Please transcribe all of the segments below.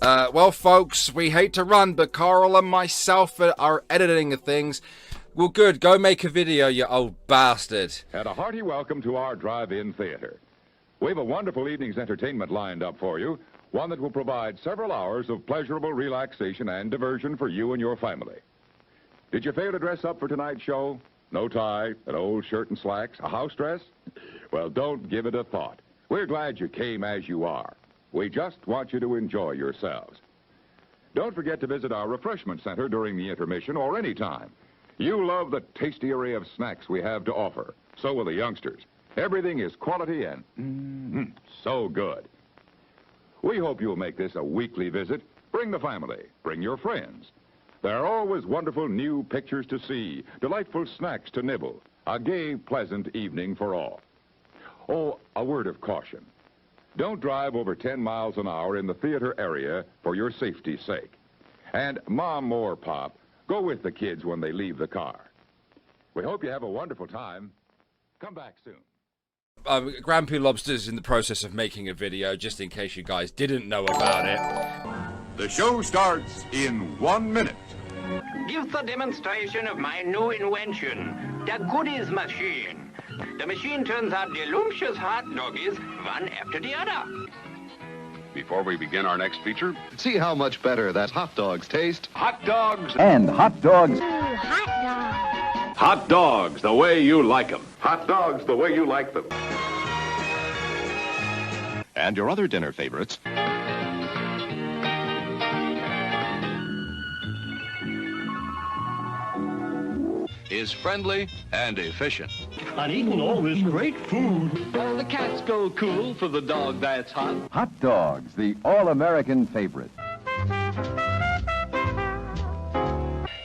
Well, folks, we hate to run, but Carl and myself are editing things. Well, good. Go make a video, you old bastard. And a hearty welcome to our drive-in theater. We have a wonderful evening's entertainment lined up for you, one that will provide several hours of pleasurable relaxation and diversion for you and your family. Did you fail to dress up for tonight's show? No tie, an old shirt and slacks, a house dress? Well, don't give it a thought. We're glad you came as you are. We just want you to enjoy yourselves. Don't forget to visit our refreshment center during the intermission or any time. You love the tasty array of snacks we have to offer. So will the youngsters. Everything is quality and so good. We hope you'll make this a weekly visit. Bring the family. Bring your friends. There are always wonderful new pictures to see, delightful snacks to nibble, a gay, pleasant evening for all. Oh, a word of caution. Don't drive over 10 miles an hour in the theater area for your safety's sake. And Mom or Pop, go with the kids when they leave the car. We hope you have a wonderful time. Come back soon. Grampy Lobster's in the process of making a video, just in case you guys didn't know about it. The show starts in 1 minute. Give the demonstration of my new invention, the goodies machine. The machine turns out delicious hot doggies, one after the other. Before we begin our next feature, see how much better that hot dogs taste. Hot dogs. And hot dogs. Hot dog. Hot dogs, the way you like them. Hot dogs the way you like them. And your other dinner favorites. Is friendly and efficient. And eating all this great food. The cats go cool for the dog that's hot. Hot dogs, the all-American favorite.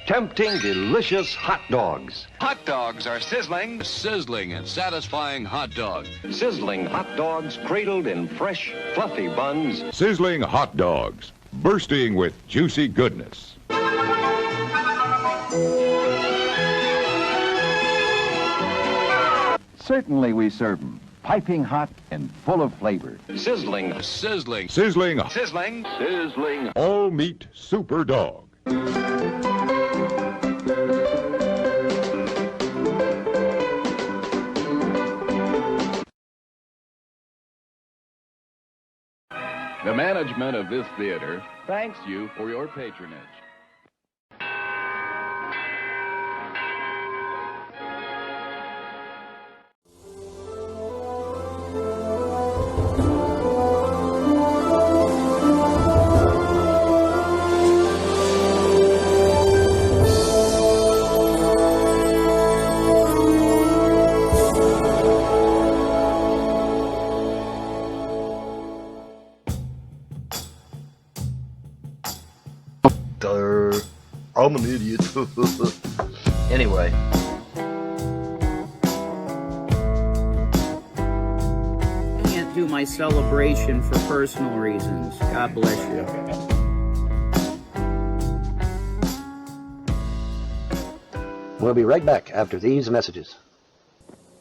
Tempting, delicious hot dogs. Hot dogs are sizzling. Sizzling and satisfying hot dog. Sizzling hot dogs cradled in fresh, fluffy buns. Sizzling hot dogs, bursting with juicy goodness. Certainly we serve them, piping hot and full of flavor. Sizzling. Sizzling. Sizzling. Sizzling. Sizzling. All meat super dog. The management of this theater thanks you for your patronage. I'm an idiot. Anyway. Can't do my celebration for personal reasons. God bless you. We'll be right back after these messages.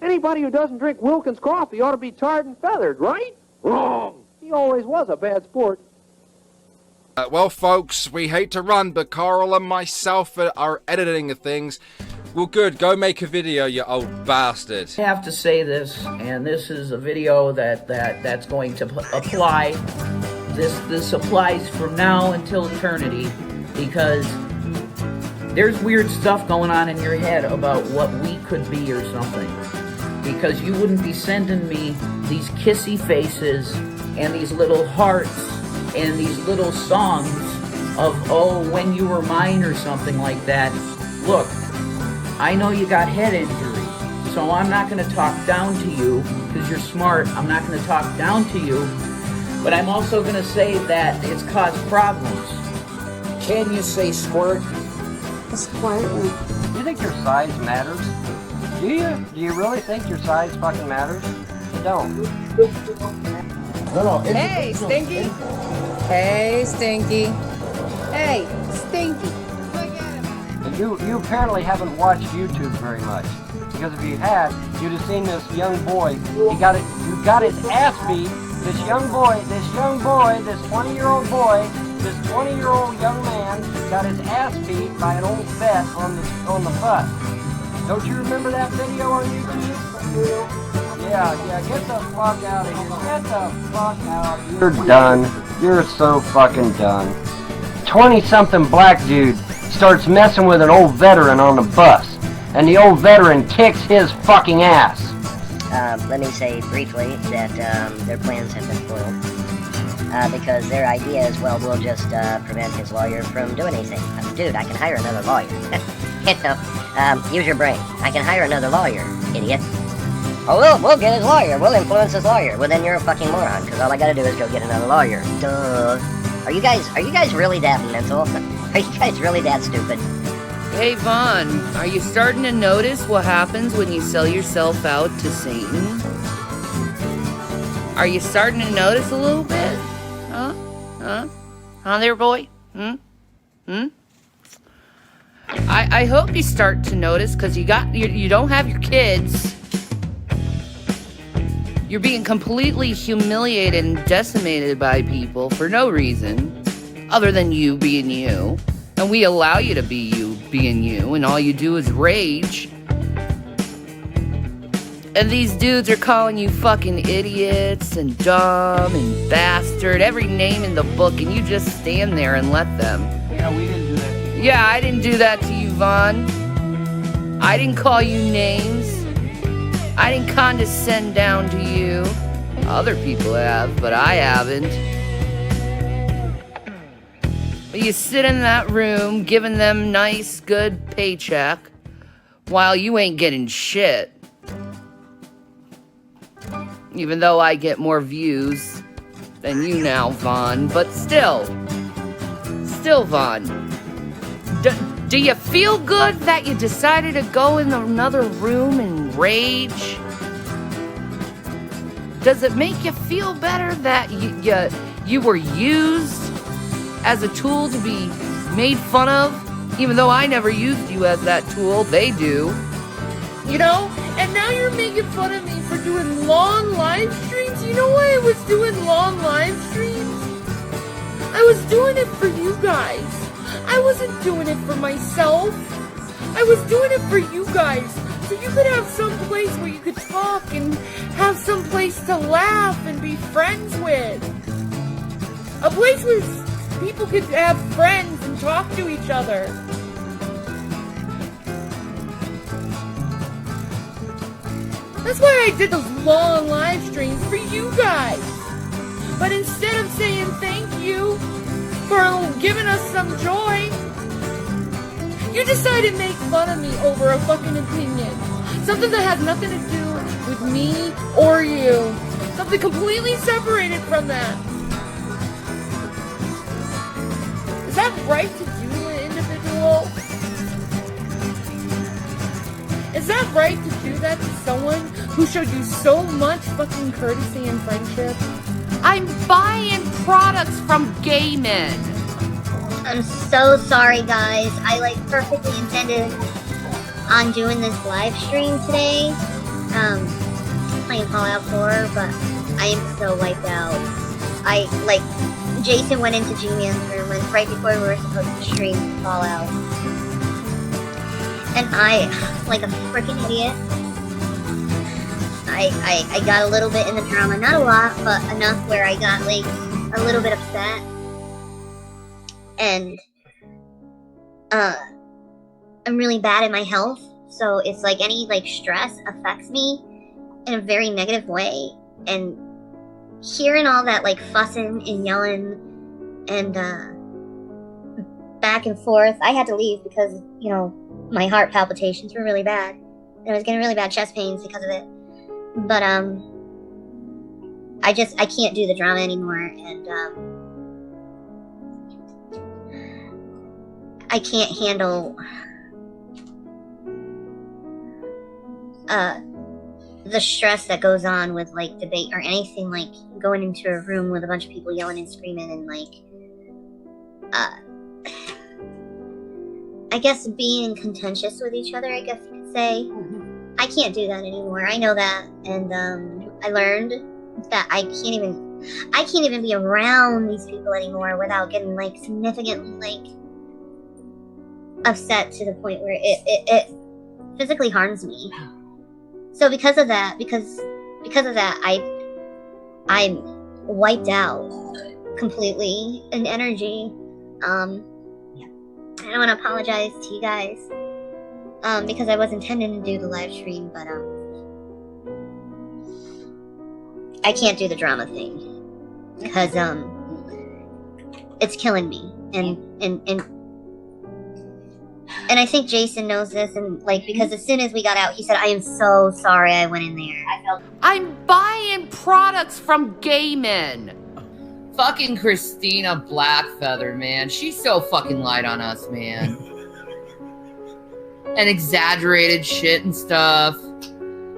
Anybody who doesn't drink Wilkins coffee ought to be tarred and feathered, right? Wrong. He always was a bad sport. Well, folks, we hate to run, but Carl and myself are editing things. Well, good. Go make a video, you old bastard. I have to say this, and this is a video that's going to apply. This applies from now until eternity, because there's weird stuff going on in your head about what we could be or something. Because you wouldn't be sending me these kissy faces and these little hearts and these little songs of, oh, when you were mine or something like that. Look, I know you got head injuries, so I'm not going to talk down to you because you're smart. I'm not going to talk down to you, but I'm also going to say that it's caused problems. Can you say squirt? Squirt. Do you think your size matters? Do you? Do you really think your size fucking matters? You don't. Hey, Stinky. Hey, Stinky. Hey, Stinky. Look at him. You apparently haven't watched YouTube very much. Because if you had, you'd have seen this young boy. You got his ass beat. This young boy, this 20-year-old boy this 20-year-old young man got his ass beat by an old vet on the bus. Don't you remember that video on YouTube? Yeah, get the fuck out of here. Get the fuck out. You're done. You're so fucking done. 20-something black dude starts messing with an old veteran on the bus, and the old veteran kicks his fucking ass. Let me say briefly that their plans have been foiled. Because their idea is, well, we'll just prevent his lawyer from doing anything. Dude, I can hire another lawyer. You know, use your brain. I can hire another lawyer, idiot. Oh, we'll get his lawyer. We'll influence his lawyer. Well, then you're a fucking moron, because all I gotta do is go get another lawyer. Duh. Are you guys really that mental? Are you guys really that stupid? Hey, Vaughn, are you starting to notice what happens when you sell yourself out to Satan? Are you starting to notice a little bit? Huh there, boy? I hope you start to notice, because you don't have your kids. You're being completely humiliated and decimated by people for no reason other than you being you. And we allow you to be you being you, and all you do is rage. And these dudes are calling you fucking idiots and dumb and bastard, every name in the book, and you just stand there and let them. Yeah, we didn't do that. Yeah, I didn't do that to you, Vaughn. I didn't call you names. I didn't condescend down to you. Other people have, but I haven't. But you sit in that room giving them nice, good paycheck while you ain't getting shit. Even though I get more views than you now, Vaughn. But still, Vaughn. Do you feel good that you decided to go in another room and rage? Does it make you feel better that you were used as a tool to be made fun of? Even though I never used you as that tool, they do. You know? And now you're making fun of me for doing long live streams? You know why I was doing long live streams? I was doing it for you guys. I wasn't doing it for myself. I was doing it for you guys. So you could have some place where you could talk and have some place to laugh and be friends with. A place where people could have friends and talk to each other. That's why I did those long live streams for you guys. But instead of saying thank you for giving us some joy, you decided to make fun of me over a fucking opinion. Something that has nothing to do with me or you. Something completely separated from that. Is that right to do to an individual? Is that right to do that to someone who showed you so much fucking courtesy and friendship? I'm buying products from gay men. I'm so sorry, guys. I perfectly intended on doing this live stream today, playing Fallout 4, but I am so wiped out. Jason went into G-Man's room right before we were supposed to stream Fallout. And I, like a freaking idiot, I got a little bit in the drama. Not a lot, but enough where I got, a little bit upset. And, I'm really bad at my health. So it's any, stress affects me in a very negative way. And hearing all that, fussing and yelling and, back and forth, I had to leave because, my heart palpitations were really bad. And I was getting really bad chest pains because of it. But, I can't do the drama anymore, and, I can't handle, the stress that goes on with, debate or anything, going into a room with a bunch of people yelling and screaming and, I guess being contentious with each other, I guess you could say. I can't do that anymore. I know that, and I learned that I can't even I can't even be around these people anymore without getting like significantly like upset to the point where it physically harms me. So because of that, I'm wiped out completely in energy. I want to apologize to you guys because I was intending to do the live stream, but I can't do the drama thing because it's killing me, and I think Jason knows this, and like because as soon as we got out, he said, "I am so sorry I went in there." I'm buying products from gay men. Fucking Christina Blackfeather, man. She's so fucking light on us, man. And exaggerated shit and stuff.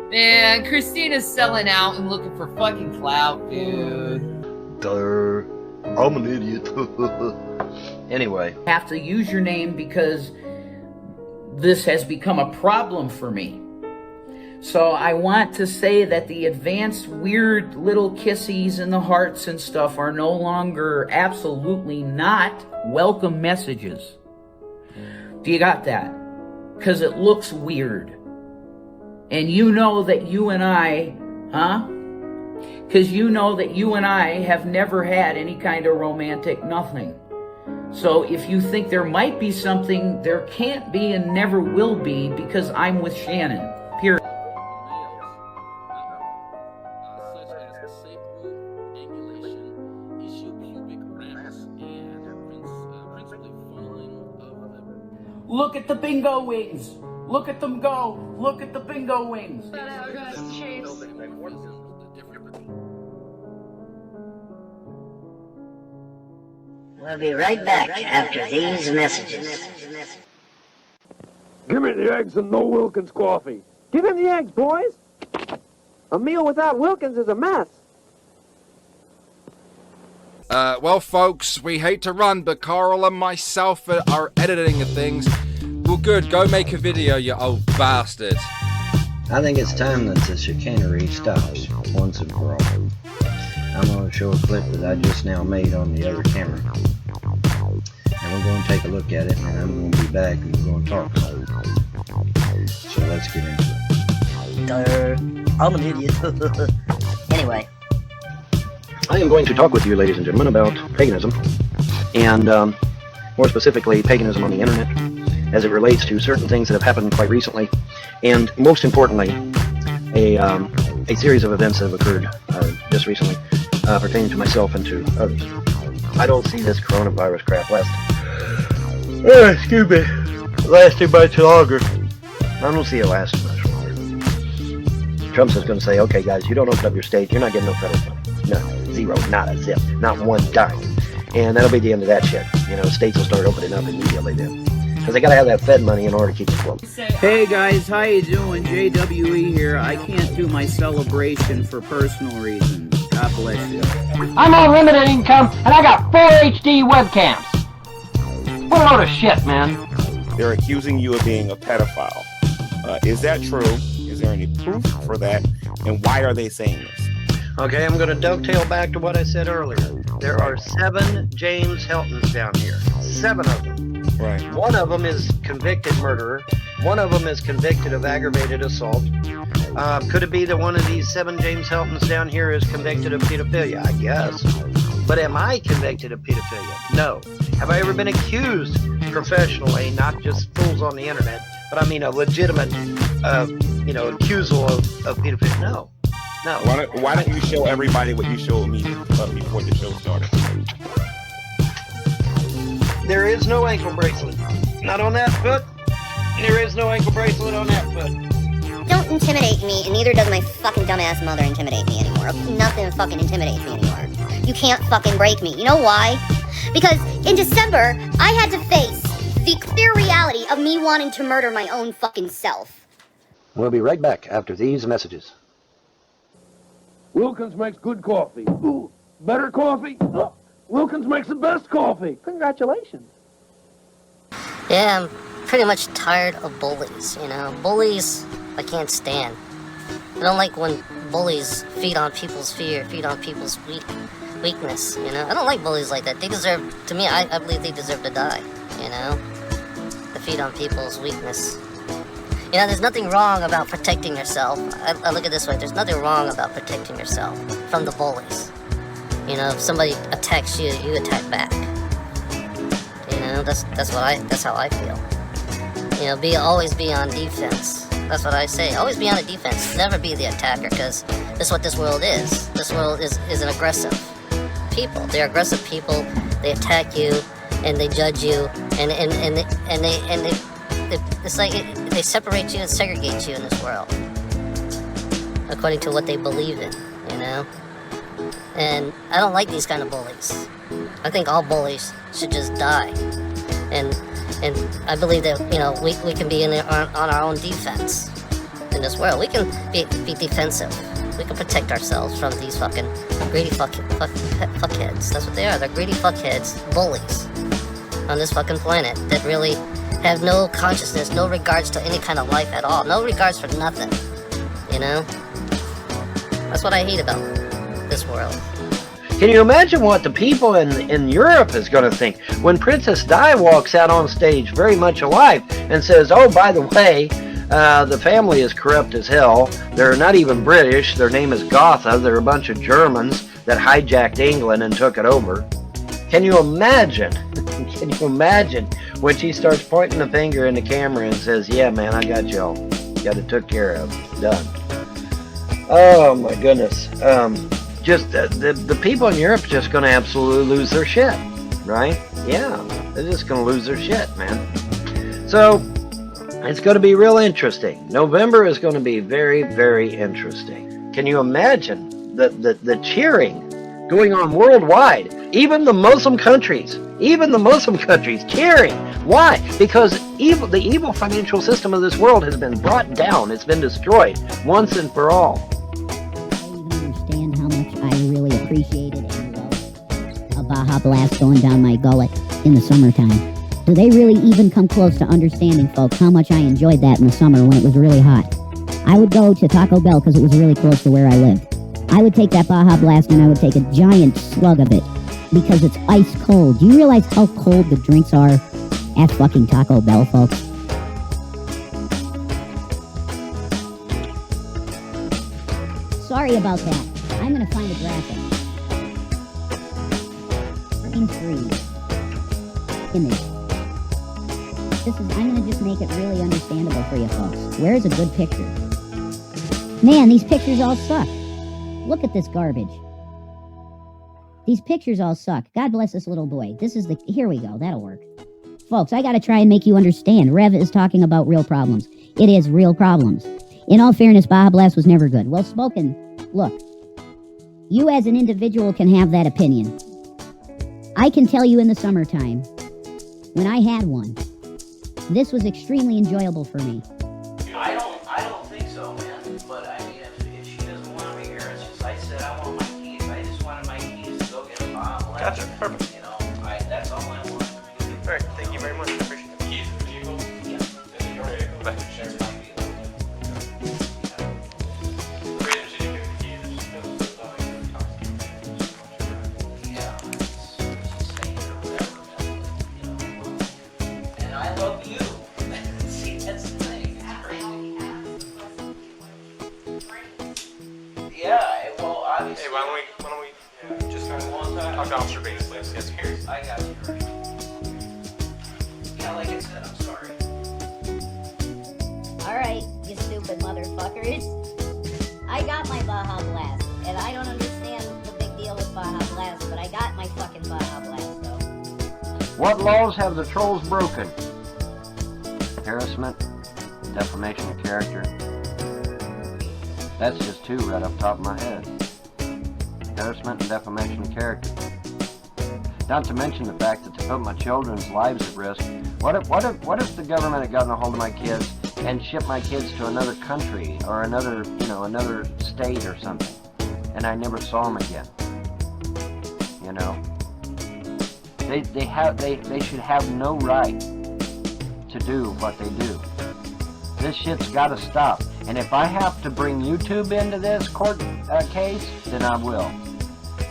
Man, Christina's selling out and looking for fucking clout, dude. I'm an idiot. Anyway. Have to use your name because this has become a problem for me. So I want to say that the advanced weird little kissies and the hearts and stuff are no longer, absolutely not welcome messages. Do you got that? Because it looks weird. And you know that you and I, because you know that you and I have never had any kind of romantic nothing. So if you think there might be something, there can't be and never will be because I'm with Shannon. Period. Look at the bingo wings. Look at them go. Look at the bingo wings. We'll be right back after these messages. Give me the eggs and no Wilkins coffee. Give him the eggs, boys. A meal without Wilkins is a mess. Well, folks, we hate to run, but Carl and myself are editing things. Well, good, go make a video, you old bastard. I think it's time that the chicanery stops once and for all. I'm going to show a clip that I just now made on the other camera. And we're going to take a look at it, and I'm going to be back and we're going to talk about it. So let's get into it. I'm an idiot. Anyway. I am going to talk with you, ladies and gentlemen, about paganism, and more specifically, paganism on the internet, as it relates to certain things that have happened quite recently, and most importantly, a series of events that have occurred just recently, pertaining to myself and to others. I don't see this coronavirus crap lasting much longer. I don't see it lasting much longer. Trump's just going to say, okay, guys, you don't open up your state, you're not getting no federal money. No, zero, not a zip, not one dime. And that'll be the end of that shit. You know, states will start opening up immediately then. Because they got to have that Fed money in order to keep it afloat. Hey guys, how you doing? JWE here. I can't do my celebration for personal reasons. God bless you. I'm on limited income, and I got 4 HD webcams. What a load of shit, man. They're accusing you of being a pedophile. Is that true? Is there any proof for that? And why are they saying this? Okay, I'm going to dovetail back to what I said earlier. There are 7 James Heltons down here. 7 of them. Right. One of them is convicted murderer. One of them is convicted of aggravated assault. Could it be that one of these 7 James Heltons down here is convicted of pedophilia? I guess. But am I convicted of pedophilia? No. Have I ever been accused professionally, not just fools on the internet, but I mean a legitimate, accusal of pedophilia? No. No. Why don't you show everybody what you showed me before the show started? There is no ankle bracelet. Not on that foot. There is no ankle bracelet on that foot. Don't intimidate me, and neither does my fucking dumbass mother intimidate me anymore. Nothing fucking intimidates me anymore. You can't fucking break me. You know why? Because in December, I had to face the clear reality of me wanting to murder my own fucking self. We'll be right back after these messages. Wilkins makes good coffee. Ooh, better coffee? Oh, Wilkins makes the best coffee. Congratulations. Yeah, I'm pretty much tired of bullies, you know. Bullies, I can't stand. don't like when bullies feed on people's fear, feed on people's weakness, you know? I don't like bullies like that. They deserve, to me, I believe they deserve to die, you know? To feed on people's weakness. You know, there's nothing wrong about protecting yourself. I look at it this way, there's nothing wrong about protecting yourself from the bullies. You know, if somebody attacks you, you attack back. You know, that's how I feel. You know, always be on defense. That's what I say. Always be on the defense. Never be the attacker, because that's what this world is. This world is an aggressive people. They're aggressive people. They attack you and they judge you and it's like they separate you and segregate you in this world according to what they believe in, you know? And I don't like these kind of bullies. I think all bullies should just die. And I believe that, you know, we can be on our own defense in this world. We can be defensive. We can protect ourselves from these fucking greedy fuckheads. That's what they are. They're greedy fuckheads, bullies on this fucking planet that really have no consciousness, no regards to any kind of life at all. No regards for nothing, you know? That's what I hate about this world. Can you imagine what the people in Europe is going to think when Princess Di walks out on stage very much alive and says, oh, by the way, the family is corrupt as hell. They're not even British. Their name is Gotha. They're a bunch of Germans that hijacked England and took it over. Can you imagine? Can you imagine when she starts pointing the finger in the camera and says, yeah, man, I got y'all. Got it took care of. Done. Oh, my goodness. Just the people in Europe are just going to absolutely lose their shit, right? Yeah, they're just going to lose their shit, man. So, it's going to be real interesting. November is going to be very, very interesting. Can you imagine the cheering going on worldwide? Even the Muslim countries cheering. Why? Because the evil financial system of this world has been brought down. It's been destroyed once and for all. I really appreciated and love a Baja Blast going down my gullet in the summertime. Do they really even come close to understanding, folks, how much I enjoyed that in the summer when it was really hot? I would go to Taco Bell because it was really close to where I lived. I would take that Baja Blast and I would take a giant slug of it because it's ice cold. Do you realize how cold the drinks are at fucking Taco Bell, folks? Sorry about that. I'm going to find a graphic. Screen freeze. Image. I'm going to just make it really understandable for you folks. Where's a good picture? Man, these pictures all suck. Look at this garbage. These pictures all suck. God bless this little boy. Here we go. That'll work. Folks, I got to try and make you understand. Rev is talking about real problems. It is real problems. In all fairness, Baja Blast was never good. Well spoken. Look. You as an individual can have that opinion. I can tell you in the summertime, when I had one, this was extremely enjoyable for me. I don't think so, man. But I mean, if she doesn't want me here, it's just I said I want my keys. I just wanted my keys to go get a Baja Blast. Gotcha, perfect. You know, that's all I want. All right, thank you very much. I appreciate it. Keys to the vehicle? Yeah. Bye. There's my vehicle. Hey, why don't we just talk to Officer Bates, please? Yes, here. I got you. Yeah, like I said, I'm sorry. Alright, you stupid motherfuckers. I got my Baja Blast, and I don't understand the big deal with Baja Blast, but I got my fucking Baja Blast, though. What laws have the trolls broken? Harassment, defamation of character. That's just two right off the top of my head. Harassment and defamation of character. Not to mention the fact that they put my children's lives at risk. What if the government had gotten a hold of my kids and shipped my kids to another country or another state or something, and I never saw them again? You know, they should have no right to do what they do. This shit's got to stop. And if I have to bring YouTube into this court case, then I will.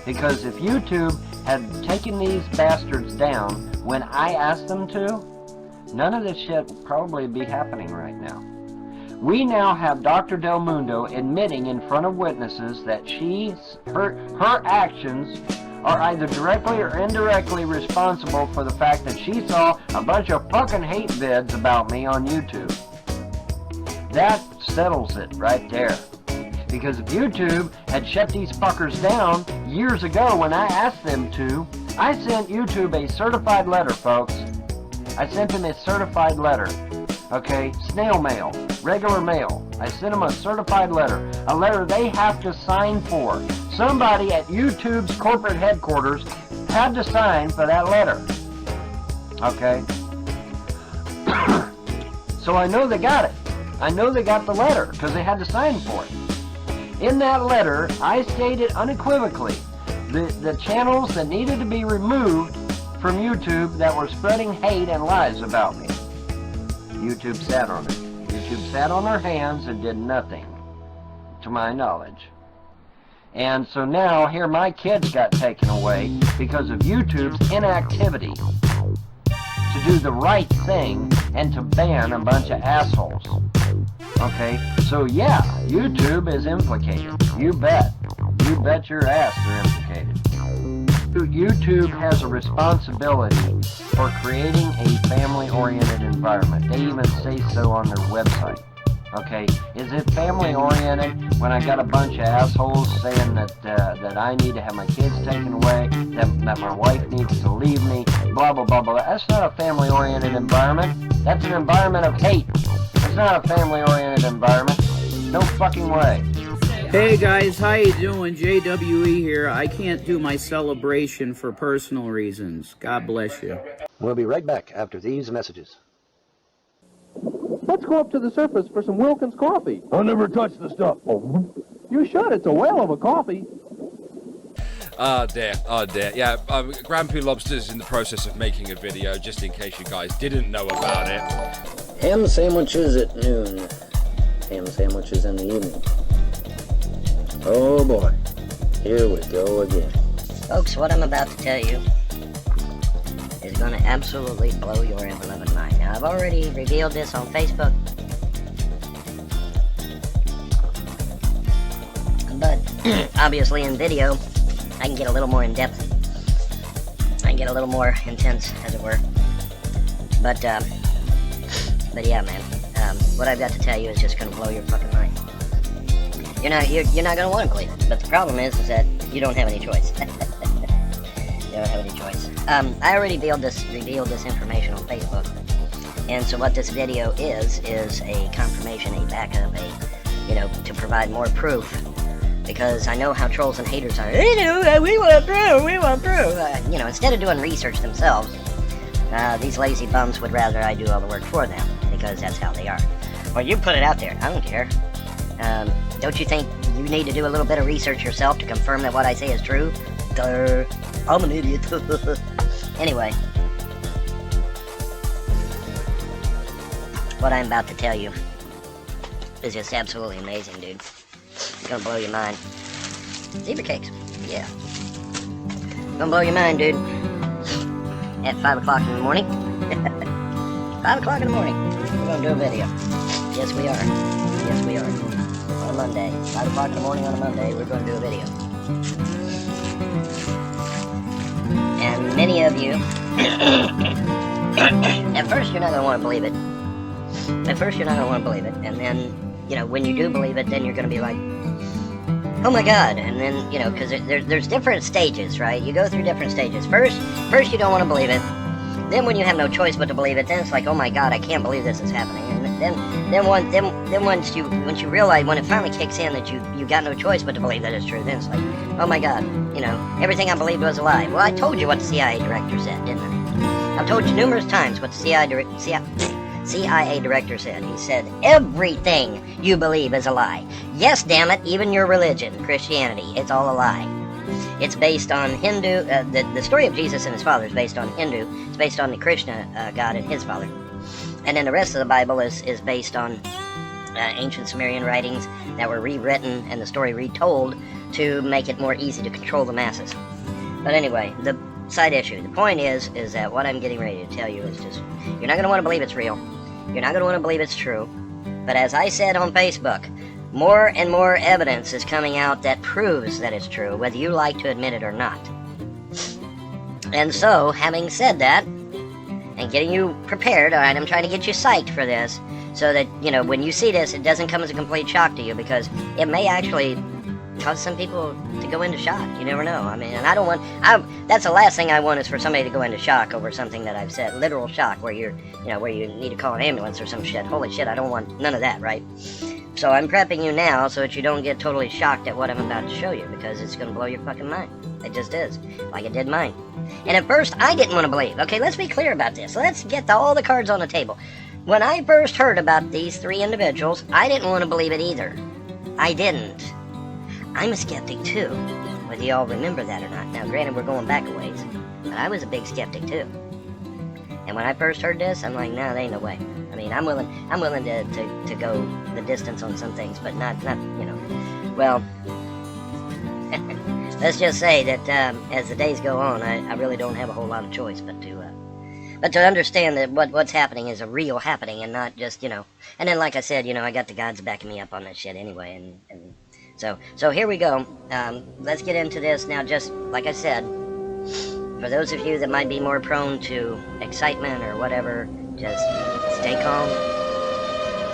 Because if YouTube had taken these bastards down when I asked them to, none of this shit would probably be happening right now. We now have Dr. Del Mundo admitting in front of witnesses that her actions are either directly or indirectly responsible for the fact that she saw a bunch of fucking hate vids about me on YouTube. That settles it right there. Because if YouTube had shut these fuckers down years ago when I asked them to, I sent YouTube a certified letter, folks. I sent them a certified letter. Okay, snail mail, regular mail. I sent them a certified letter, a letter they have to sign for. Somebody at YouTube's corporate headquarters had to sign for that letter. Okay? So I know they got it. I know they got the letter because they had to sign for it. In that letter, I stated unequivocally the channels that needed to be removed from YouTube that were spreading hate and lies about me. YouTube sat on it. YouTube sat on their hands and did nothing, to my knowledge. And so now, here my kids got taken away because of YouTube's inactivity to do the right thing and to ban a bunch of assholes. Okay, so yeah, YouTube is implicated. You bet. You bet your ass they're implicated. YouTube has a responsibility for creating a family-oriented environment. They even say so on their website. Okay, is it family-oriented when I got a bunch of assholes saying that I need to have my kids taken away, that my wife needs to leave me, blah, blah, blah, blah. That's not a family-oriented environment. That's an environment of hate. It's not a family-oriented environment. No fucking way. Hey guys, how you doing? JWE here. I can't do my celebration for personal reasons. God bless you. We'll be right back after these messages. Let's go up to the surface for some Wilkins coffee. I never touched the stuff. You should. It's a whale of a coffee. Oh dear, oh dear. Yeah, Grampy Lobster's in the process of making a video, just in case you guys didn't know about it. Ham sandwiches at noon. Ham sandwiches in the evening. Oh boy, here we go again. Folks, what I'm about to tell you is going to absolutely blow your ever-loving mind. Now, I've already revealed this on Facebook, but obviously in video, I can get a little more in-depth. I can get a little more intense, as it were. But yeah, man, what I've got to tell you is just going to blow your fucking mind. You're not going to want to believe it. But the problem is that you don't have any choice. You don't have any choice. I already revealed this information on Facebook. And so what this video is a confirmation, a backup, to provide more proof. Because I know how trolls and haters are. We want proof. Instead of doing research themselves, these lazy bums would rather I do all the work for them. Because that's how they are. Well, you put it out there. I don't care. Don't you think you need to do a little bit of research yourself to confirm that what I say is true? Duh. I'm an idiot. Anyway. What I'm about to tell you is just absolutely amazing, dude. It's gonna blow your mind. Zebra cakes. Yeah. Gonna blow your mind, dude. At 5 o'clock in the morning. 5 o'clock in the morning. We're gonna do a video. Yes, we are. Yes, we are. On a Monday. 5 o'clock in the morning on a Monday, we're going to do a video. And many of you, at first you're not going to want to believe it. At first you're not going to want to believe it. And then, when you do believe it, then you're going to be like, oh my God. And then, because there's different stages, right? You go through different stages. First you don't want to believe it. Then when you have no choice but to believe it, then it's like, oh my God, I can't believe this is happening. And then once you realize, when it finally kicks in that you got no choice but to believe that it's true, then it's like, oh my God, everything I believed was a lie. Well, I told you what the CIA director said, didn't I? I've told you numerous times what the CIA director said. He said, everything you believe is a lie. Yes, damn it, even your religion, Christianity, it's all a lie. It's based on Hindu, the story of Jesus and his father is based on Hindu. It's based on the Krishna God and his father. And then the rest of the Bible is based on ancient Sumerian writings that were rewritten and the story retold to make it more easy to control the masses. But anyway, the side issue. The point is that what I'm getting ready to tell you is just, you're not going to want to believe it's real. You're not going to want to believe it's true. But as I said on Facebook, more and more evidence is coming out that proves that it's true, whether you like to admit it or not. And so, having said that, and getting you prepared, alright, I'm trying to get you psyched for this, so that, you know, when you see this, it doesn't come as a complete shock to you, because it may actually cause some people to go into shock. You never know. I mean, and I don't want, that's the last thing I want, is for somebody to go into shock over something that I've said, literal shock, where you're, you know, where you need to call an ambulance or some shit. Holy shit, I don't want none of that, right? So I'm prepping you now so that you don't get totally shocked at what I'm about to show you, because it's going to blow your fucking mind. It just is, like it did mine. And at first, I didn't want to believe. Okay, let's be clear about this. Let's get all the cards on the table. When I first heard about these three individuals, I didn't want to believe it either. I didn't. I'm a skeptic too, whether you all remember that or not. Now, granted, we're going back a ways, but I was a big skeptic too. And when I first heard this, I'm like, nah, there ain't no way. I mean, I'm willing to go the distance on some things, but not you know. Well, let's just say that as the days go on, I really don't have a whole lot of choice but to understand that what's happening is a real happening, and not just, you know. And then, like I said, you know, I got the gods backing me up on that shit anyway, and so here we go. Let's get into this now. Just like I said, for those of you that might be more prone to excitement or whatever, just stay calm,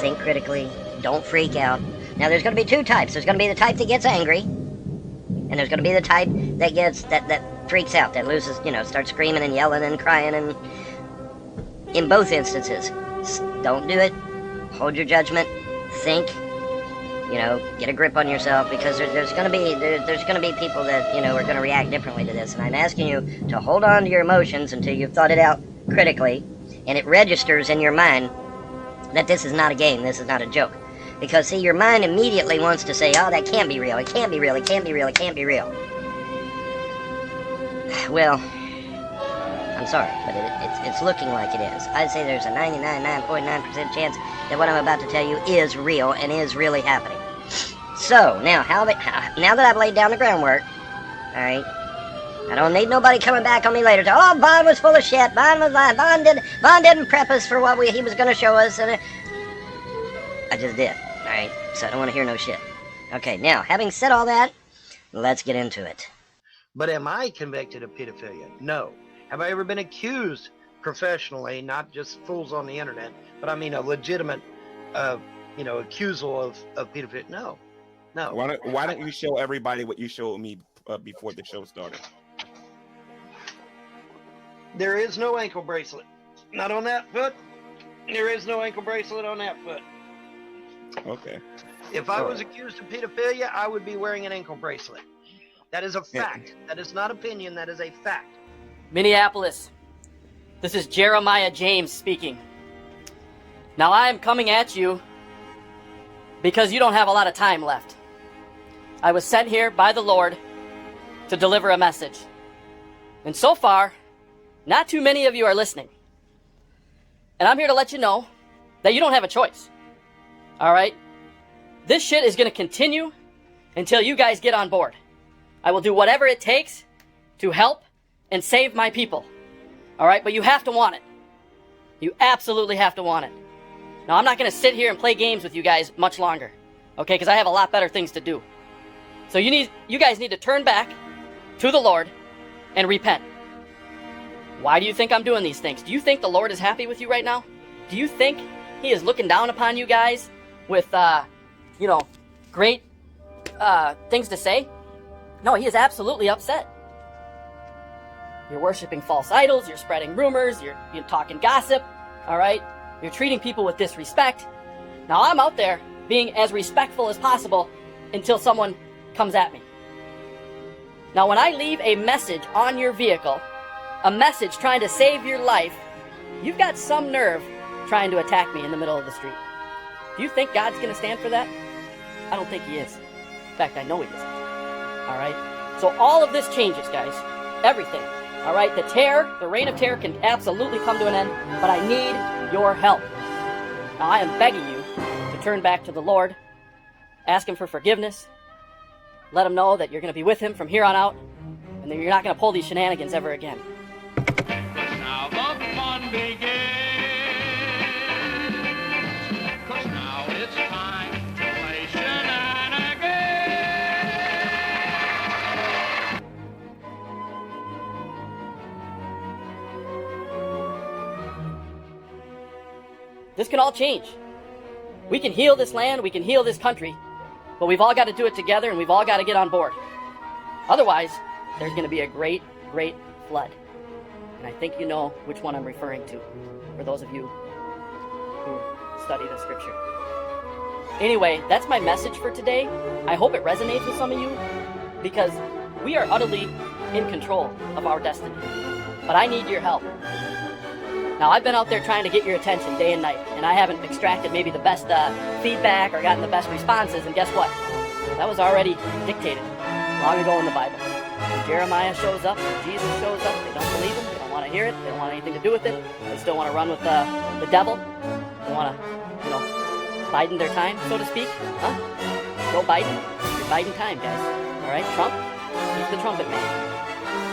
think critically, don't freak out. Now, there's going to be two types. There's going to be the type that gets angry, and there's going to be the type that gets that freaks out, that loses, you know, starts screaming and yelling and crying. And in both instances, don't do it. Hold your judgment. Think. You know, get a grip on yourself, because there's going to be people that, you know, are going to react differently to this. And I'm asking you to hold on to your emotions until you've thought it out critically, and it registers in your mind that this is not a game, this is not a joke. Because, see, your mind immediately wants to say, oh, that can't be real, it can't be real, it can't be real, it can't be real. Well, I'm sorry, but it's looking like it is. I'd say there's a 99.9% chance that what I'm about to tell you is real and is really happening. So, now that I've laid down the groundwork, alright, I don't need nobody coming back on me later to, oh, Bond was full of shit, Bond didn't prep us for what he was going to show us, and I just did, alright, so I don't want to hear no shit. Okay, now, having said all that, let's get into it. But am I convicted of pedophilia? No. Have I ever been accused professionally, not just fools on the internet, but I mean a legitimate, you know, accusal of pedophilia? No. No. Why don't you show everybody what you showed me before the show started? There is no ankle bracelet. Not on that foot. There is no ankle bracelet on that foot. Okay. If I was accused of pedophilia, I would be wearing an ankle bracelet. That is a fact. That is not opinion. That is a fact. Minneapolis, this is Jeremiah James speaking. Now I am coming at you because you don't have a lot of time left. I was sent here by the Lord to deliver a message. And so far, not too many of you are listening. And I'm here to let you know that you don't have a choice. All right? This shit is going to continue until you guys get on board. I will do whatever it takes to help and save my people. All right? But you have to want it. You absolutely have to want it. Now, I'm not going to sit here and play games with you guys much longer. Okay? Because I have a lot better things to do. So you guys need to turn back to the Lord and repent. Why do you think I'm doing these things? Do you think the Lord is happy with you right now? Do you think he is looking down upon you guys with, you know, great things to say? No, he is absolutely upset. You're worshiping false idols, you're spreading rumors, you're talking gossip, all right? You're treating people with disrespect. Now, I'm out there being as respectful as possible until someone comes at me. Now, when I leave a message on your vehicle, a message trying to save your life, you've got some nerve trying to attack me in the middle of the street. Do you think God's going to stand for that? I don't think he is. In fact, I know he isn't. All right? So all of this changes, guys. Everything. All right? The reign of terror can absolutely come to an end, but I need your help. Now, I am begging you to turn back to the Lord, ask Him for forgiveness, let Him know that you're going to be with Him from here on out, and that you're not going to pull these shenanigans ever again. Now the fun begins, 'cause now it's time to play shenanigans. This can all change. We can heal this land, we can heal this country, but we've all got to do it together and we've all got to get on board. Otherwise, there's going to be a great, great flood. And I think you know which one I'm referring to, for those of you who study the scripture. Anyway, that's my message for today. I hope it resonates with some of you, because we are utterly in control of our destiny. But I need your help. Now, I've been out there trying to get your attention day and night, and I haven't extracted maybe the best feedback or gotten the best responses, and guess what? That was already dictated long ago in the Bible. When Jeremiah shows up, when Jesus shows up, they don't believe him, they don't want to hear it, they don't want anything to do with it, they still want to run with the devil, they want to, Biden their time, so to speak, huh? Go Biden, you're Biden time, guys, all right? Trump, he's the trumpet man.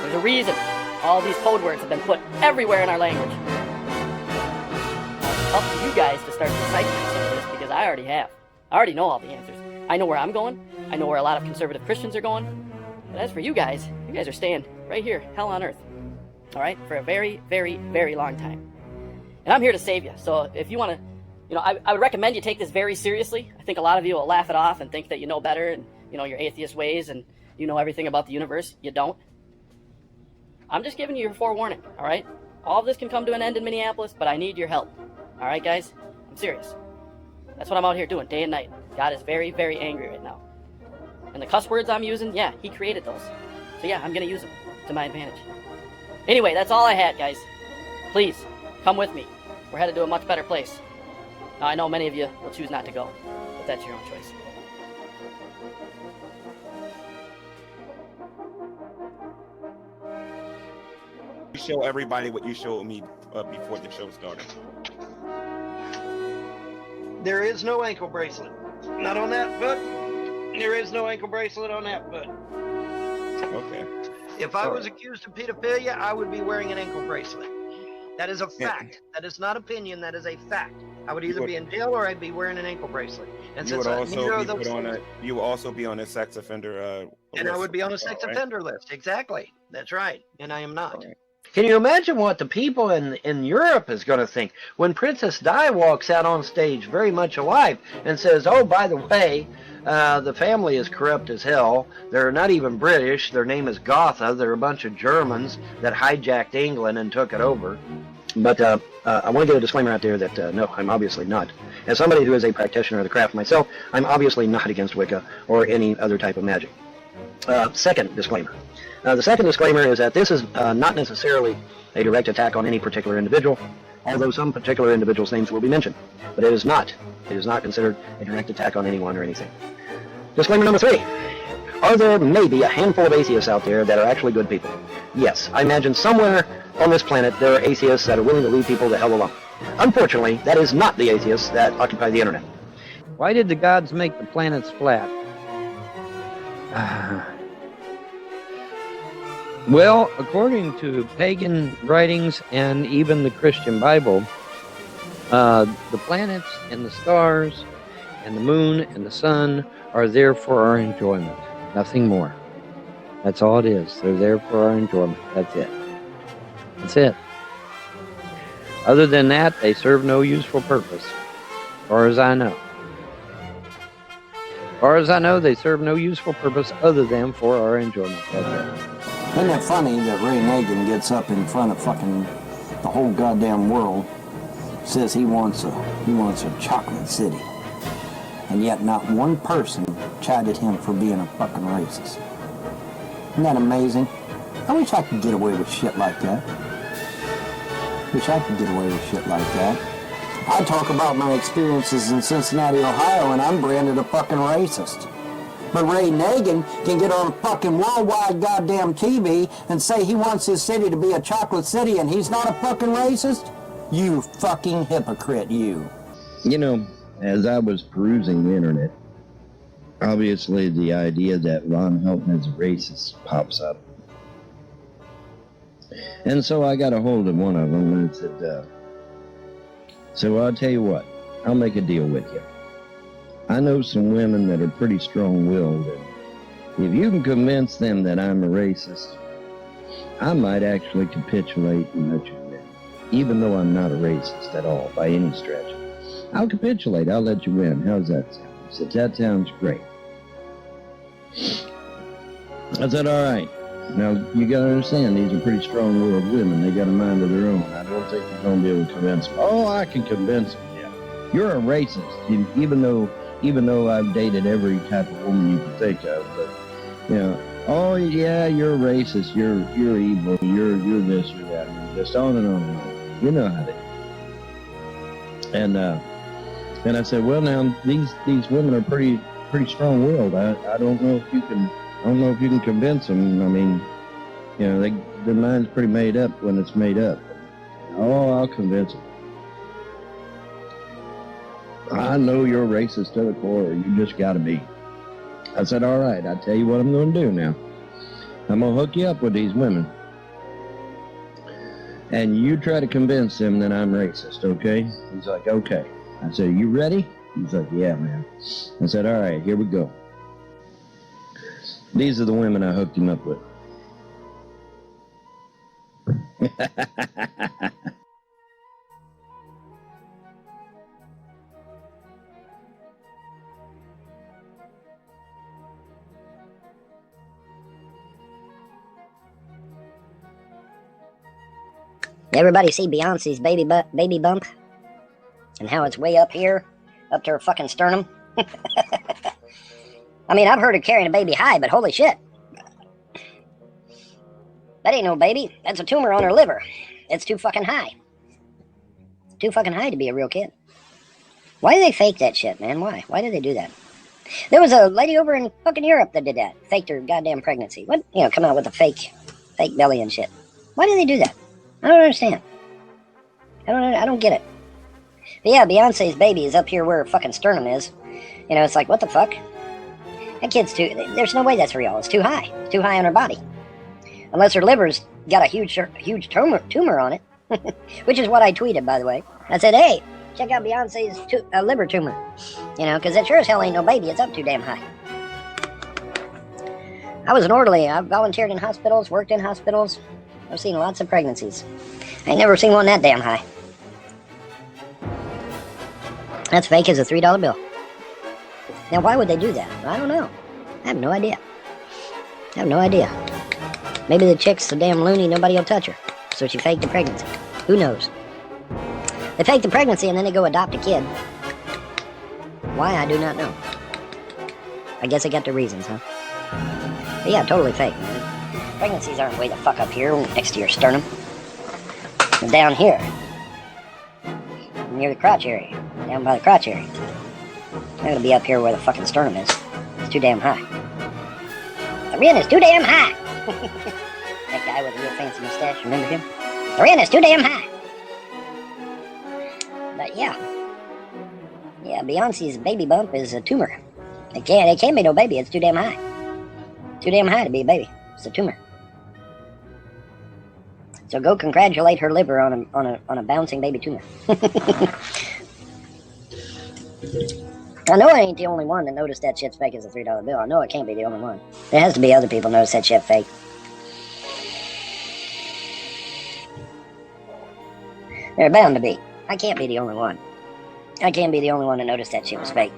There's a reason all these code words have been put everywhere in our language. It's up to you guys to start deciphering some of this, because I already have. I already know all the answers. I know where I'm going, I know where a lot of conservative Christians are going, but as for you guys are staying right here, hell on earth, all right, for a very, very, very long time. And I'm here to save you, so if you want to, I would recommend you take this very seriously. I think a lot of you will laugh it off and think that you know better and, your atheist ways and you know everything about the universe. You don't. I'm just giving you your forewarning, all right? All of this can come to an end in Minneapolis, but I need your help. All right, guys? I'm serious. That's what I'm out here doing day and night. God is very, very angry right now. And the cuss words I'm using, yeah, He created those. So yeah, I'm going to use them to my advantage. Anyway, that's all I had, guys. Please, come with me. We're headed to a much better place. Now, I know many of you will choose not to go, but that's your own choice. You show everybody what you showed me before the show started. There is no ankle bracelet. Not on that foot. There is no ankle bracelet on that foot. Okay. If I was accused of pedophilia, I would be wearing an ankle bracelet. That is a fact. That is not opinion. That is a fact. I would either be in jail or I'd be wearing an ankle bracelet. And you would also neither be of those you will also be on a sex offender and list. I would be on a sex offender list. Exactly. That's right. And I am not. Right. Can you imagine what the people in Europe is going to think when Princess Di walks out on stage very much alive and says, oh, by the way, the family is corrupt as hell. They're not even British. Their name is Gotha. They're a bunch of Germans that hijacked England and took it over. But I want to get a disclaimer out there that, no, I'm obviously not. As somebody who is a practitioner of the craft myself, I'm obviously not against Wicca or any other type of magic. Second disclaimer. The second disclaimer is that this is not necessarily a direct attack on any particular individual, although some particular individuals' names will be mentioned. But it is not considered a direct attack on anyone or anything. Disclaimer number 3. Are there maybe a handful of atheists out there that are actually good people? Yes, I imagine somewhere on this planet there are atheists that are willing to leave people the hell alone. Unfortunately, that is not the atheists that occupy the internet. Why did the gods make the planets flat? Well, according to pagan writings and even the Christian Bible, the planets and the stars and the moon and the sun are there for our enjoyment. Nothing more. That's all it is. They're there for our enjoyment. That's it. That's it. Other than that, they serve no useful purpose, as far as I know. As far as I know, they serve no useful purpose other than for our enjoyment. That's it. Isn't it funny that Ray Nagin gets up in front of fucking the whole goddamn world, says he wants a chocolate city, and yet not one person chided him for being a fucking racist? Isn't that amazing? I wish I could get away with shit like that. Wish I could get away with shit like that. I talk about my experiences in Cincinnati, Ohio, and I'm branded a fucking racist. But Ray Nagin can get on fucking worldwide goddamn TV and say he wants his city to be a chocolate city and he's not a fucking racist? You fucking hypocrite, you. You know, as I was perusing the internet, obviously the idea that Ron Helton is a racist pops up. And so I got a hold of one of them and said, so I'll tell you what, I'll make a deal with you. I know some women that are pretty strong-willed, and if you can convince them that I'm a racist, I might actually capitulate and let you win, even though I'm not a racist at all, by any stretch. I'll capitulate, I'll let you win. How's that sound? He said, that sounds great. I said, all right. Now, you gotta understand, these are pretty strong-willed women. They got a mind of their own. I don't think you're gonna be able to convince them. Oh, I can convince them, yeah. You're a racist, even though I've dated every type of woman you can think of, but, you know, oh, yeah, you're a racist, you're evil, you're this, you're that, and just on and on and on. You know how they do. And I said, well, now, these women are pretty strong-willed. I don't know if you can convince them. I mean, you know, their mind's pretty made up when it's made up. Oh, I'll convince them. I know you're racist to the core. You just got to be. I said, all right, I'll tell you what I'm going to do now. I'm going to hook you up with these women. And you try to convince them that I'm racist, okay? He's like, okay. I said, you ready? He's like, yeah, man. I said, all right, here we go. These are the women I hooked him up with. Everybody see Beyonce's baby bump? And how it's way up here? Up to her fucking sternum? I mean, I've heard her carrying a baby high, but holy shit. That ain't no baby. That's a tumor on her liver. It's too fucking high. Too fucking high to be a real kid. Why do they fake that shit, man? Why? Why do they do that? There was a lady over in fucking Europe that did that. Faked her goddamn pregnancy. What? You know, come out with a fake belly and shit. Why do they do that? I don't understand. I don't get it. But yeah, Beyonce's baby is up here where her fucking sternum is. You know, it's like, what the fuck? That kid's there's no way that's real. It's too high. It's too high on her body. Unless her liver's got a huge tumor on it. Which is what I tweeted, by the way. I said, hey, check out Beyonce's liver tumor. You know, because it sure as hell ain't no baby. It's up too damn high. I was an orderly. I volunteered in hospitals, worked in hospitals. I've seen lots of pregnancies. I ain't never seen one that damn high. That's fake as a $3 bill. Now, why would they do that? I don't know. I have no idea. I have no idea. Maybe the chick's so damn loony nobody will touch her. So she faked the pregnancy. Who knows? They fake the pregnancy and then they go adopt a kid. Why, I do not know. I guess they got their reasons, huh? But yeah, totally fake, man. Pregnancies aren't way the fuck up here next to your sternum. They're down here. Near the crotch area. Down by the crotch area. They're gonna be up here where the fucking sternum is. It's too damn high. The Rin is too damn high! That guy with the real fancy mustache, remember him? The Rin is too damn high! But yeah. Yeah, Beyonce's baby bump is a tumor. It can't be no baby, it's too damn high. Too damn high to be a baby. It's a tumor. So go congratulate her liver on a bouncing baby tumor. I know I ain't the only one that noticed that shit's fake as a $3 bill. I know I can't be the only one. There has to be other people notice that shit fake. They're bound to be. I can't be the only one. I can't be the only one that noticed that shit was fake.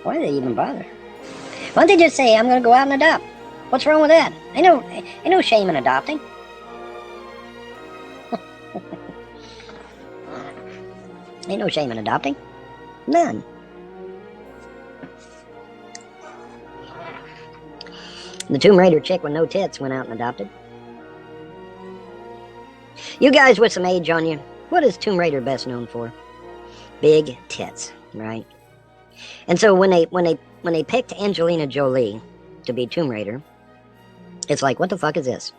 Why do they even bother? Why don't they just say, I'm going to go out and adopt? What's wrong with that? Ain't no shame in adopting. Ain't no shame in adopting. None. The Tomb Raider chick with no tits went out and adopted. You guys with some age on you, what is Tomb Raider best known for? Big tits, right? And so when they picked Angelina Jolie to be Tomb Raider, it's like, what the fuck is this?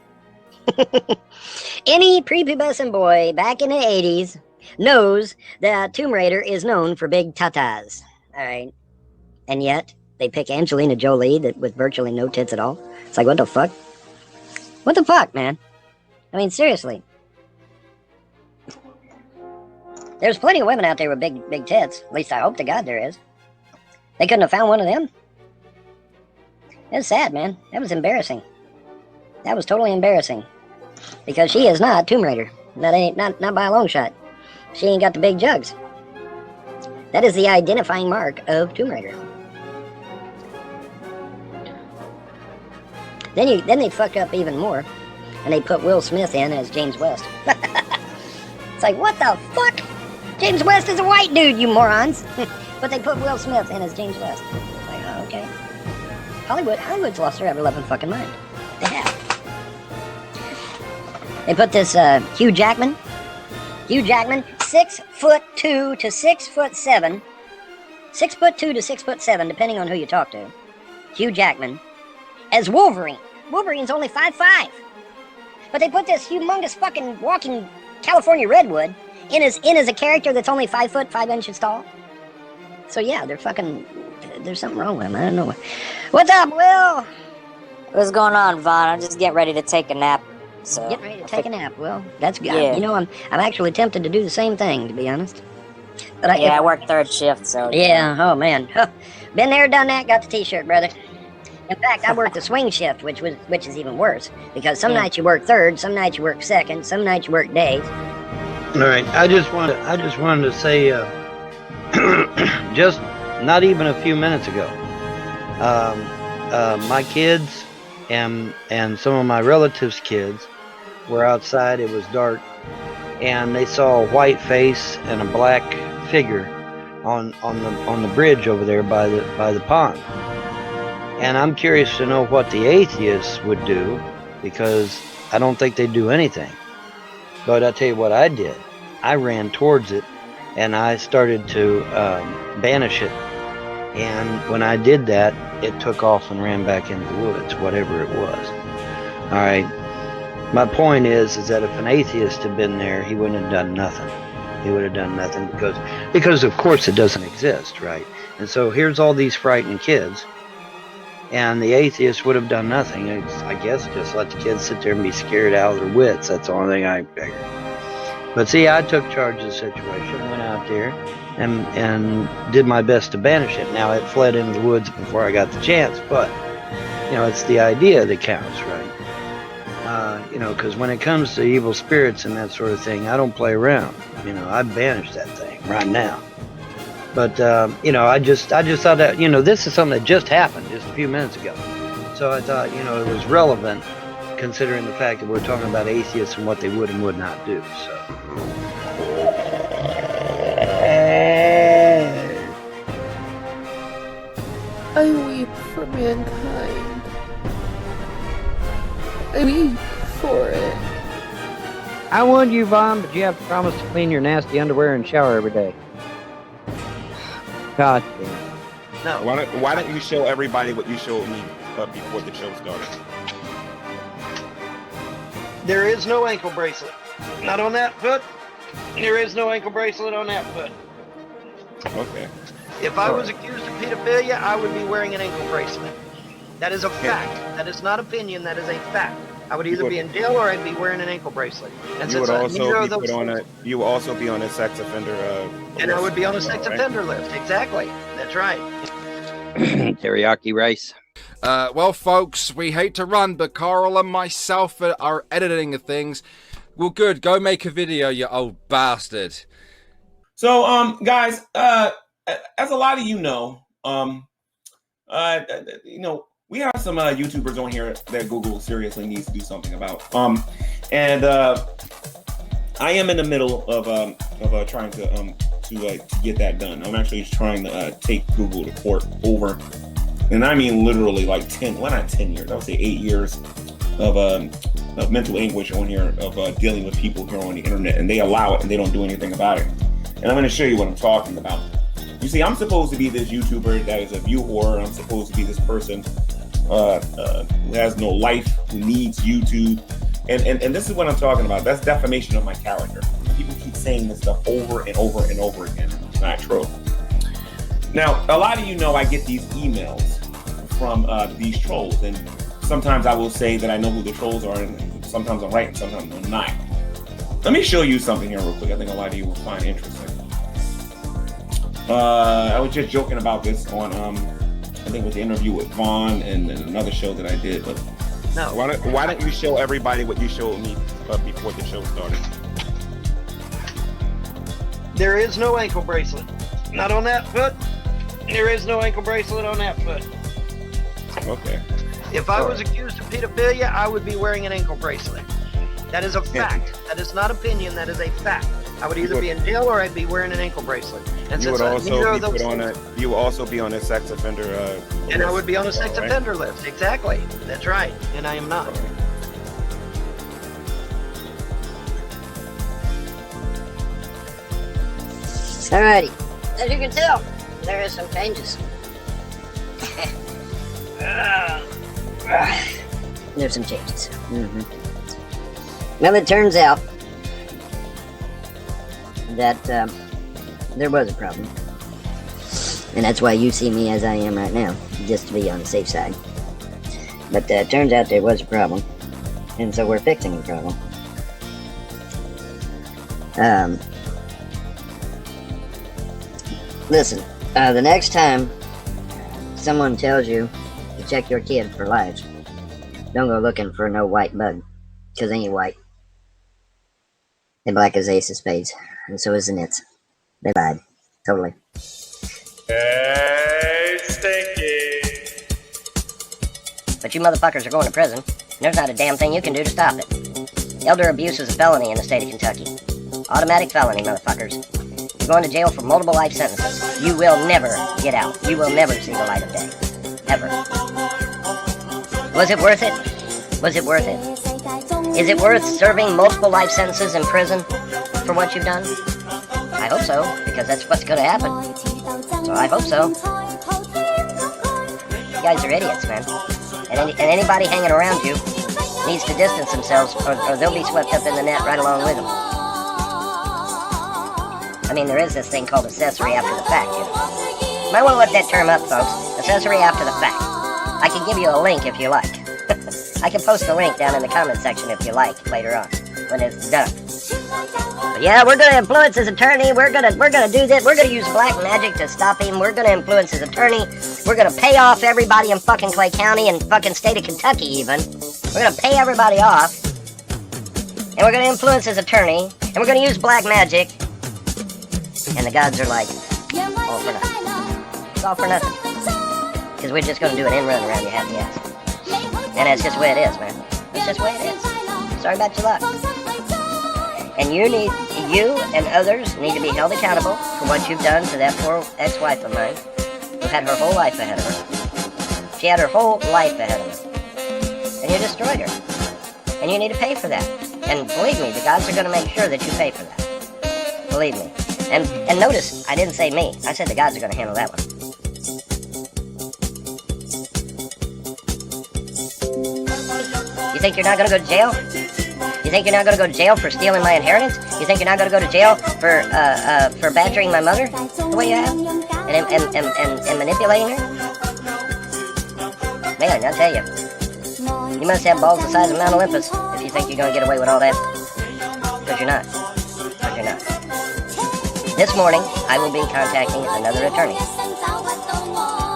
Any prepubescent boy back in the 80s knows that Tomb Raider is known for big tatas. All right. And yet, they pick Angelina Jolie with virtually no tits at all. It's like, what the fuck? What the fuck, man? I mean, seriously. There's plenty of women out there with big tits. At least I hope to God there is. They couldn't have found one of them. It's sad, man. That was embarrassing. That was totally embarrassing. Because she is not Tomb Raider. That ain't not by a long shot. She ain't got the big jugs. That is the identifying mark of Tomb Raider. Then they fuck up even more, and they put Will Smith in as James West. It's like, what the fuck? James West is a white dude, you morons. But they put Will Smith in as James West. It's like, oh, okay. Hollywood's lost their ever-loving fucking mind. They have. They put this Hugh Jackman, 6'2" to 6'7", 6'2" to 6'7", depending on who you talk to. Hugh Jackman as Wolverine. Wolverine's only 5'5". But they put this humongous fucking walking California redwood in as a character that's only 5 foot 5 inches tall. So yeah, there's something wrong with him. I don't know. What's up, Will? What's going on, Vaughn? I'm just getting ready to take a nap. So getting ready to take a nap. Well, that's good. Yeah. You know, I'm actually tempted to do the same thing, to be honest. But I work third shift, so yeah. Oh man, been there, done that. Got the T-shirt, brother. In fact, I worked the swing shift, which is even worse because some nights you work third, some nights you work second, some nights you work days. All right, I just wanted to say, just not even a few minutes ago, my kids and some of my relatives' kids were outside. It was dark, and they saw a white face and a black figure on the bridge over there by the pond. And I'm curious to know what the atheists would do, because I don't think they'd do anything. But I'll tell you what I did. I ran towards it, and I started to banish it. And when I did that, it took off and ran back into the woods, whatever it was. All right. My point is that if an atheist had been there, he wouldn't have done nothing. He would have done nothing because of course it doesn't exist, right? And so here's all these frightened kids, and the atheist would have done nothing. I guess just let the kids sit there and be scared out of their wits. That's the only thing I figured. But see, I took charge of the situation, went out there, and did my best to banish it. Now, it fled into the woods before I got the chance, but, you know, it's the idea that counts, right? You know, because when it comes to evil spirits and that sort of thing, I don't play around. You know, I banish that thing right now. But, you know, I just thought that, you know, this is something that just happened just a few minutes ago. So I thought, you know, it was relevant considering the fact that we're talking about atheists and what they would and would not do, so. I weep for mankind. I weep for it. I warned you, Vaughn, but you have to promise to clean your nasty underwear and shower every day. God damn. No. Why don't you show everybody what you showed me before the show started? There is no ankle bracelet. Not on that foot. There is no ankle bracelet on that foot. Okay. If I was accused of pedophilia, I would be wearing an ankle bracelet. That is a fact. That is not opinion. That is a fact. I would either be in jail or I'd be wearing an ankle bracelet. And you would also be put on a. You would also be on a sex offender. And I would be on a sex offender list. Exactly. That's right. Teriyaki rice. Well, folks, we hate to run, but Carl and myself are editing things. Well, good. Go make a video, you old bastard. So, guys, as a lot of you know, we have some YouTubers on here that Google seriously needs to do something about. And I am in the middle of trying to get that done. I'm actually trying to take Google to court over, and I mean literally like 10, well not 10 years, I would say 8 years of mental anguish on here of dealing with people here on the internet, and they allow it and they don't do anything about it. And I'm going to show you what I'm talking about. You see, I'm supposed to be this YouTuber that is a view whore. I'm supposed to be this person who has no life, who needs YouTube, And this is what I'm talking about. That's defamation of my character. People keep saying this stuff over and over and over again. It's not true. Now, a lot of you know I get these emails from these trolls, and sometimes I will say that I know who the trolls are, and sometimes I'm right and sometimes I'm not. Let me show you something here real quick. I think a lot of you will find interesting. I was just joking about this on, I think with the interview with Vaughn and another show that I did, but no. Why don't you show everybody what you showed me before the show started? There is no ankle bracelet. Not on that foot. There is no ankle bracelet on that foot. Okay. If I was accused of pedophilia, I would be wearing an ankle bracelet. That is a fact. That is not opinion. That is a fact. I would either be in jail or I'd be wearing an ankle bracelet. And you would also be put on a. You will also be on a sex offender. And I would be on a sex offender list. Exactly. That's right. And I am not. Alrighty. As you can tell, there is some changes. There's some changes. Well, it turns out that there was a problem. And that's why you see me as I am right now, just to be on the safe side. But it turns out there was a problem. And so we're fixing the problem. Listen, the next time someone tells you to check your kid for lives, don't go looking for no white bug, because they ain't white. They're black as ace of spades, and so is the nits. They lied. Totally. Hey, Stinky! But you motherfuckers are going to prison. There's not a damn thing you can do to stop it. Elder abuse is a felony in the state of Kentucky. Automatic felony, motherfuckers. You're going to jail for multiple life sentences. You will never get out. You will never see the light of day. Ever. Was it worth it? Was it worth it? Is it worth serving multiple life sentences in prison for what you've done? I hope so, because that's what's going to happen. So I hope so. You guys are idiots, man. And anybody hanging around you needs to distance themselves, or they'll be swept up in the net right along with them. I mean, there is this thing called accessory after the fact, you know. Might want to look that term up, folks. Accessory after the fact. I can give you a link if you like. I can post the link down in the comment section if you like later on, when it's done. But yeah, we're gonna influence his attorney. We're gonna do this. We're gonna use black magic to stop him. We're gonna influence his attorney. We're gonna pay off everybody in fucking Clay County and fucking state of Kentucky even. We're gonna pay everybody off. And we're gonna influence his attorney. And we're gonna use black magic. And the gods are like, all for nothing. It's all for nothing. Because we're just gonna do an in-run around your happy ass. And that's just the way it is, man. That's just the way it is. Sorry about your luck. And you and others need to be held accountable for what you've done to that poor ex-wife of mine, who had her whole life ahead of her. She had her whole life ahead of her. And you destroyed her. And you need to pay for that. And believe me, the gods are going to make sure that you pay for that. Believe me. And notice, I didn't say me. I said the gods are going to handle that one. You think you're not going to go to jail? You think you're not going to go to jail for stealing my inheritance? You think you're not going to go to jail for badgering my mother the way you have? And manipulating her? Man, I'll tell you. You must have balls the size of Mount Olympus if you think you're going to get away with all that. Because you're not. Because you're not. This morning, I will be contacting another attorney.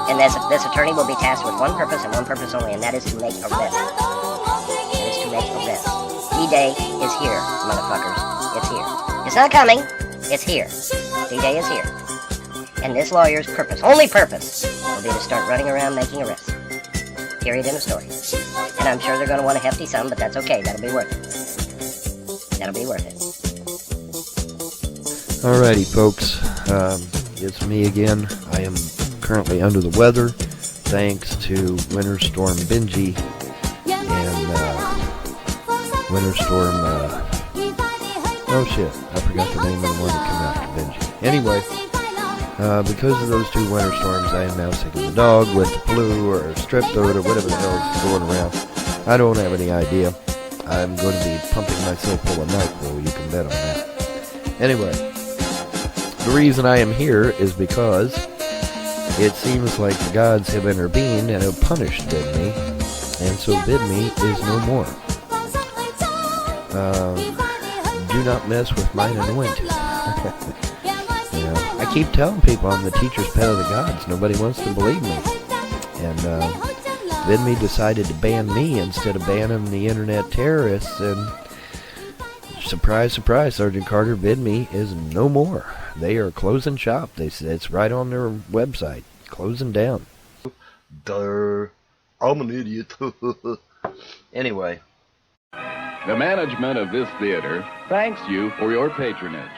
And this attorney will be tasked with one purpose and one purpose only, and that is to make arrests. That is to make arrests. D-Day is here, motherfuckers. It's here. It's not coming. It's here. D-Day is here. And this lawyer's purpose, only purpose, will be to start running around making arrests. Period in the story. And I'm sure they're going to want a hefty sum, but that's okay. That'll be worth it. That'll be worth it. Alrighty, folks. It's me again. I am currently under the weather, thanks to Winter Storm Benji and Winter Storm. Oh shit! I forgot the name of the one that came after Benji. Anyway, because of those two winter storms, I am now sick of the dog with the flu or strep throat or whatever the hell is going around. I don't have any idea. I'm going to be pumping myself full of NyQuil, you can bet on that. Anyway, the reason I am here is because it seems like the gods have intervened and have punished Bidme, and so Bidme is no more. Do not mess with mine anointed. I keep telling people I'm the teacher's pet of the gods. Nobody wants to believe me. And Bidme decided to ban me instead of banning the internet terrorists, and surprise, surprise, Sergeant Carter, Bidme is no more. They are closing shop. They said it's right on their website. Closing down. Duh. I'm an idiot. Anyway. The management of this theater thanks you for your patronage.